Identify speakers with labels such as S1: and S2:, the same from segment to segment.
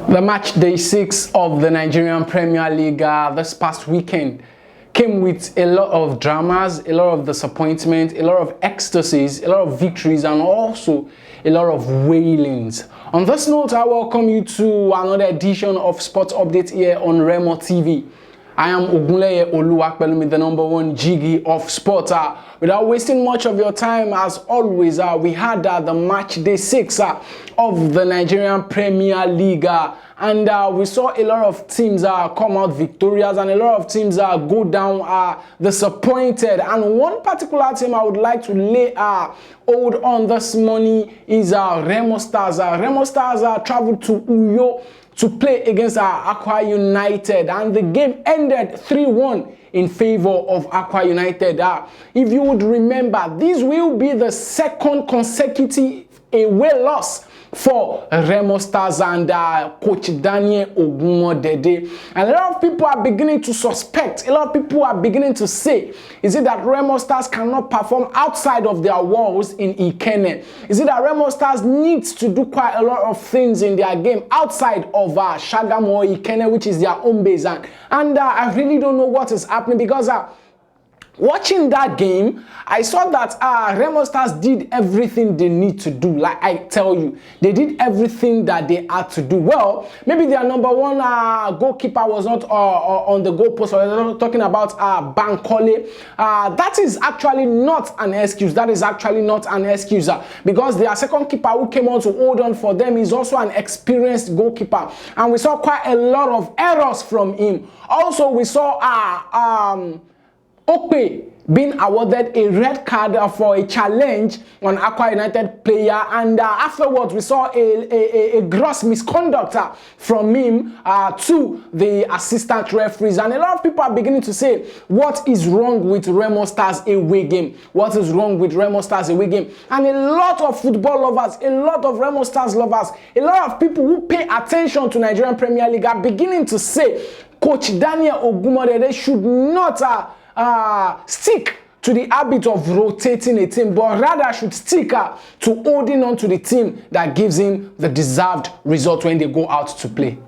S1: The match day 6 of the Nigerian Premier League this past weekend came with a lot of dramas, a lot of disappointment, a lot of ecstasies, a lot of victories, and also a lot of wailings. On this note, I welcome you to another edition of Sports Update here on RemoTv. I am Ogunleye Oluwapelumi, the #1 jiggy of sport. Without wasting much of your time, as always, we had the match day 6 of the Nigerian Premier League, and we saw a lot of teams come out victorious and a lot of teams go down disappointed. And one particular team I would like to lay hold on this morning is Remo Stars. Remo Stars traveled to Uyo to play against Aqua United, and the game ended 3-1 in favor of Aqua United. If you would remember, this will be the second consecutive away loss for Remo Stars and Coach Daniel Ogunmodede. And a lot of people are beginning to suspect, a lot of people are beginning to say, is it that Remo Stars cannot perform outside of their walls in Ikenne? Is it that Remo Stars needs to do quite a lot of things in their game outside of Shagamu or Ikenne, which is their home base? And I really don't know what is happening, because watching that game, I saw that Remo Stars did everything they need to do. Like I tell you, they did everything that they had to do. Well, maybe their #1 goalkeeper was not on the goalpost. Or talking about Bankole. That is actually not an excuse. That is actually not an excuse, because their second keeper who came on to hold on for them is also an experienced goalkeeper, and we saw quite a lot of errors from him. Also, we saw Okpe being awarded a red card for a challenge on Aqua United player, and afterwards we saw a gross misconduct from him to the assistant referees. And a lot of people are beginning to say, what is wrong with Remo Stars away game? What is wrong with Remo Stars away game? And a lot of football lovers, a lot of Remo Stars lovers, a lot of people who pay attention to Nigerian Premier League are beginning to say Coach Daniel Ogunmodede should not stick to the habit of rotating a team, but rather should stick to holding on to the team that gives him the deserved result when they go out to play.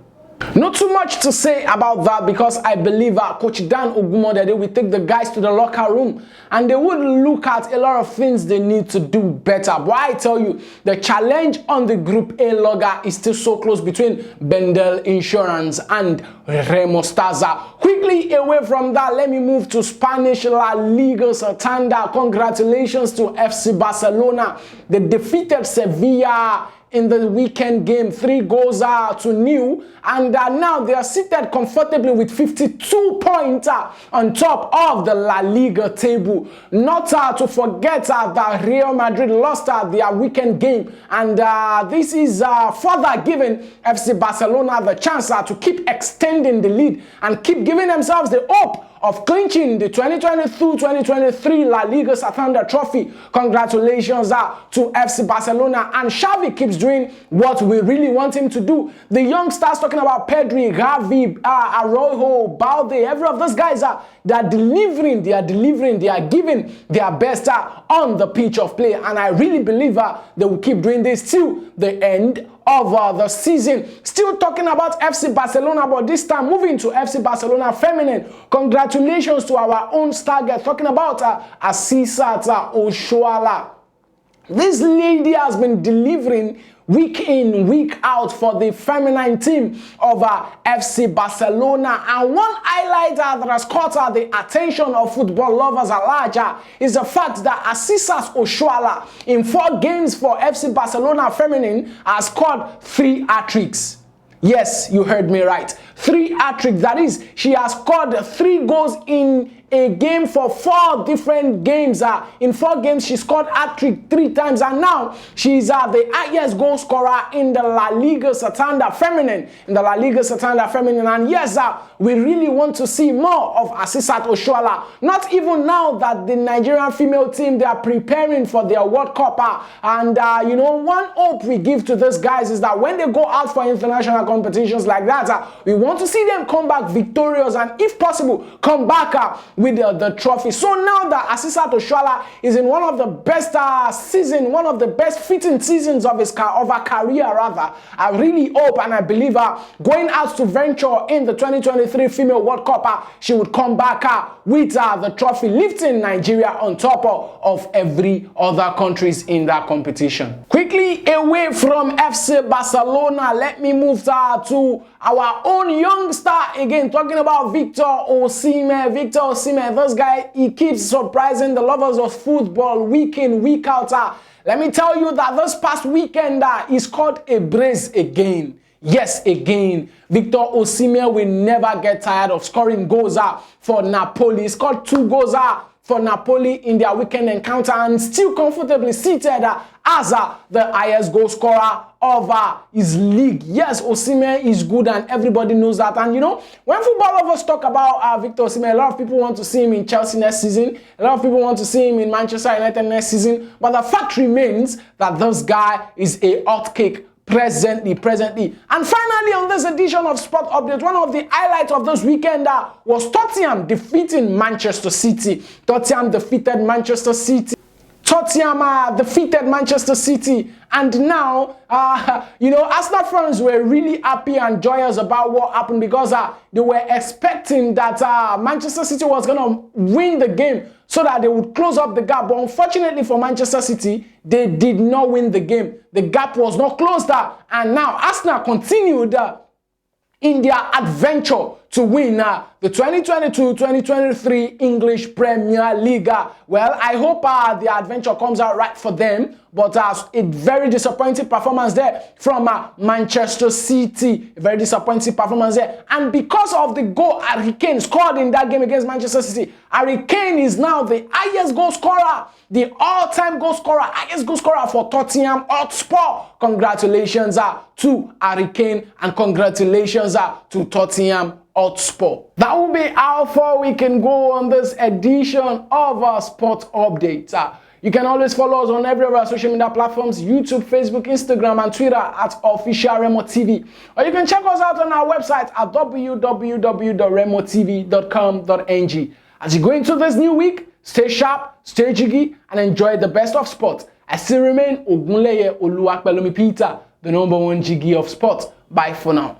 S1: Not too much to say about that, because I believe Coach Dan Ogunmodede will take the guys to the locker room and they would look at a lot of things they need to do better. But I tell you, the challenge on the Group A logger is still so close between Bendel Insurance and Remo Stars. Quickly away from that, let me move to Spanish La Liga Santander. Congratulations to FC Barcelona. They defeated Sevilla in the weekend game 3-0, and now they are seated comfortably with 52 points on top of the La Liga table. Not to forget that Real Madrid lost their weekend game, and this is further giving FC Barcelona the chance to keep extending the lead and keep giving themselves the hope of clinching the 2022-2023 La Liga Santander trophy. Congratulations to FC Barcelona, and Xavi keeps doing what we really want him to do. The young stars, talking about Pedri, Gavi, Araujo, Balde, every of those guys they are delivering, they are giving their best on the pitch of play, and I really believe they will keep doing this till the end of the season. Still talking about FC Barcelona, but this time moving to FC Barcelona Feminine. Congratulations to our own star girl, talking about Asisat Oshoala. This lady has been delivering week in, week out for the feminine team of FC Barcelona. And one highlight that has caught the attention of football lovers at large is the fact that Asisat Oshoala, in 4 games for FC Barcelona Feminine, has scored 3 hat-tricks. Yes, you heard me right. 3 hat-tricks. That is, she has scored 3 goals in a game for 4 different games. In 4 games, she scored hat-trick 3 times, and now she's the highest goal scorer in the La Liga Santander Feminine. And yes, we really want to see more of Asisat Oshoala. Not even now that the Nigerian female team, they are preparing for their World Cup. And, you know, one hope we give to these guys is that when they go out for international competitions like that, we want to see them come back victorious and, if possible, come back with the trophy. So now that Asisat Oshoala is in one of the best one of the best fitting seasons of her career, rather, I really hope and I believe going out to venture in the 2023 Female World Cup, she would come back with the trophy, lifting Nigeria on top of every other countries in that competition. Quickly away from FC Barcelona, let me move to our own youngster again, talking about Victor Osimhen. Victor Osimhen, this guy, he keeps surprising the lovers of football week in, week out. Let me tell you that this past weekend, he scored a brace again. Yes, again, Victor Osimhen will never get tired of scoring goals for Napoli. He scored 2 goals for Napoli in their weekend encounter and still comfortably seated as the highest goal scorer of his league. Yes, Osimhen is good and everybody knows that. And you know, when football lovers talk about Victor Osimhen, a lot of people want to see him in Chelsea next season. A lot of people want to see him in Manchester United next season. But the fact remains that this guy is a hot cake presently. And finally, on this edition of Sport Update, one of the highlights of this weekend was Tottenham defeating Manchester City. Tottenham defeated Manchester City. And now, you know, Arsenal fans were really happy and joyous about what happened because they were expecting that Manchester City was going to win the game so that they would close up the gap. But unfortunately for Manchester City, they did not win the game. The gap was not closed and now Arsenal continued in their adventure to win the 2022-2023 English Premier League. Well, I hope the adventure comes out right for them, but a very disappointing performance there from Manchester City. A very disappointing performance there. And because of the goal Harry Kane scored in that game against Manchester City, Harry Kane is now the highest goal scorer, the all-time goal scorer, highest goal scorer for Tottenham Hotspur. Congratulations to Harry Kane and congratulations to Tottenham Hotspur. That will be how far we can go on this edition of our Sport Update. You can always follow us on every of our social media platforms: YouTube, Facebook, Instagram, and Twitter at official RemoTv. Or you can check us out on our website at www.remotv.com.ng. As you go into this new week, stay sharp, stay jiggy, and enjoy the best of sport. I still remain Ogunleye Oluwapelomi Peter, the #1 jiggy of sport. Bye for now.